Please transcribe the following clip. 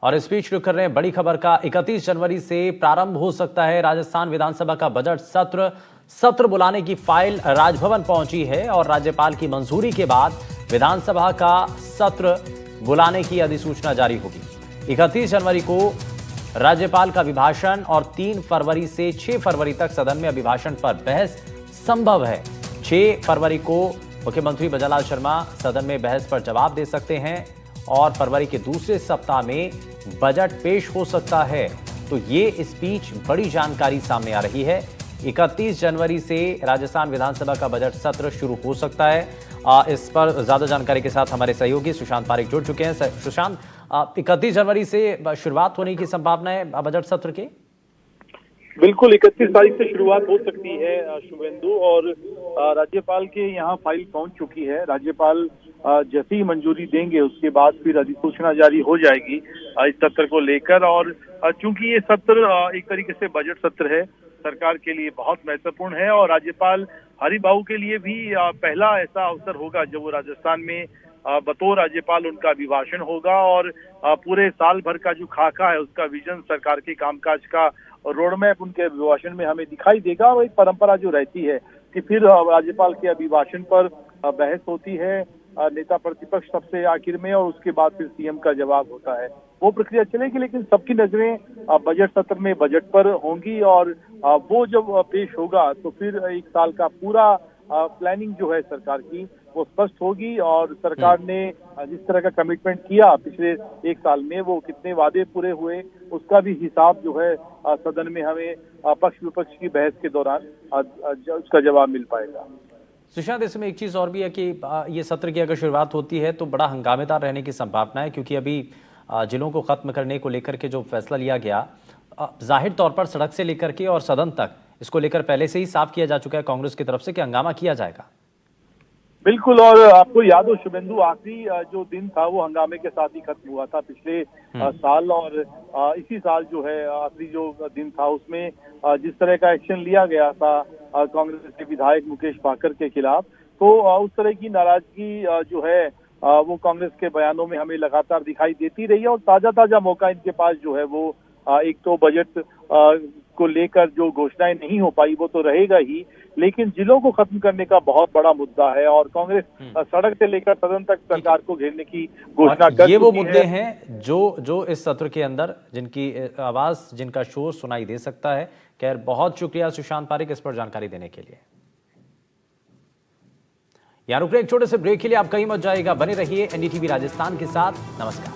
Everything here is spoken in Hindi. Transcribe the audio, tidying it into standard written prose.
और इस बीच शुरू कर रहे हैं बड़ी खबर का। 31 जनवरी से प्रारंभ हो सकता है राजस्थान विधानसभा का बजट सत्र। सत्र बुलाने की फाइल राजभवन पहुंची है और राज्यपाल की मंजूरी के बाद विधानसभा का सत्र बुलाने की अधिसूचना जारी होगी। 31 जनवरी को राज्यपाल का अभिभाषण और 3 फरवरी से 6 फरवरी तक सदन में अभिभाषण पर बहस संभव है। 6 फरवरी को मुख्यमंत्री भजनलाल शर्मा सदन में बहस पर जवाब दे सकते हैं और फरवरी के दूसरे सप्ताह में बजट पेश हो सकता है। तो ये इस बीच बड़ी जानकारी सामने आ रही है। 31 जनवरी से राजस्थान विधानसभा का बजट सत्र शुरू हो सकता है। इस पर ज्यादा जानकारी के साथ हमारे सहयोगी सुशांत पारिक जुड़ चुके हैं। सुशांत, 31 जनवरी से शुरुआत होने की संभावना है बजट सत्र की? बिल्कुल 31 तारीख से शुरुआत हो सकती है शुभेंदु, और राज्यपाल के यहाँ फाइल पहुंच चुकी है। राज्यपाल जैसे ही मंजूरी देंगे उसके बाद फिर अधिसूचना जारी हो जाएगी इस सत्र को लेकर। और चूंकि ये सत्र एक तरीके से बजट सत्र है, सरकार के लिए बहुत महत्वपूर्ण है और राज्यपाल हरिबाबू के लिए भी पहला ऐसा अवसर होगा जब वो राजस्थान में बतौर राज्यपाल उनका अभिभाषण होगा और पूरे साल भर का जो खाका है उसका विजन, सरकार के कामकाज का रोड मैप उनके अभिभाषण में हमें दिखाई देगा। और एक परंपरा जो रहती है कि फिर राज्यपाल के अभिभाषण पर बहस होती है नेता प्रतिपक्ष सबसे आखिर में, और उसके बाद फिर सीएम का जवाब होता है, वो प्रक्रिया चलेगी। लेकिन सबकी नजरें बजट सत्र में बजट पर होंगी और वो जब पेश होगा तो फिर एक साल का पूरा प्लानिंग जो है सरकार की वो स्पष्ट होगी। और सरकार ने जिस तरह का कमिटमेंट किया पिछले एक साल में, वो कितने वादे पूरे हुए उसका भी हिसाब जो है सदन में हमें पक्ष विपक्ष की बहस के दौरान उसका जवाब मिल पाएगा। सुशांत, इसमें एक चीज और भी है कि ये सत्र की अगर शुरुआत होती है तो बड़ा हंगामेदार रहने की संभावना है, क्योंकि अभी जिलों को खत्म करने को लेकर के जो फैसला लिया गया, जाहिर तौर पर सड़क से लेकर के और सदन तक इसको लेकर पहले से ही साफ किया जा चुका है कांग्रेस की तरफ से कि हंगामा किया जाएगा। बिल्कुल, और आपको याद हो शुभेंदु, आखिरी जो दिन था वो हंगामे के साथ ही खत्म हुआ था पिछले साल। और इसी साल जो है आखिरी जो दिन था उसमें जिस तरह का एक्शन लिया गया था कांग्रेस के विधायक मुकेश भाकर के खिलाफ, तो उस तरह की नाराजगी जो है वो कांग्रेस के बयानों में हमें लगातार दिखाई देती रही है। और ताजा मौका इनके पास जो है वो एक तो बजट को लेकर जो घोषणाएं नहीं हो पाई वो तो रहेगा ही, लेकिन जिलों को खत्म करने का बहुत बड़ा मुद्दा है और कांग्रेस सड़क से लेकर सदन तक सरकार को घेरने की घोषणा कर ये वो मुद्दे हैं जो इस सत्र के अंदर जिनकी आवाज, जिनका शोर सुनाई दे सकता है। खैर, बहुत शुक्रिया सुशांत पारिक इस पर जानकारी देने के लिए। यहाँ रुक रहे एक छोटे से ब्रेक के लिए, आप कहीं मत जाइएगा, बने रहिए एनडीटीवी राजस्थान के साथ। नमस्कार।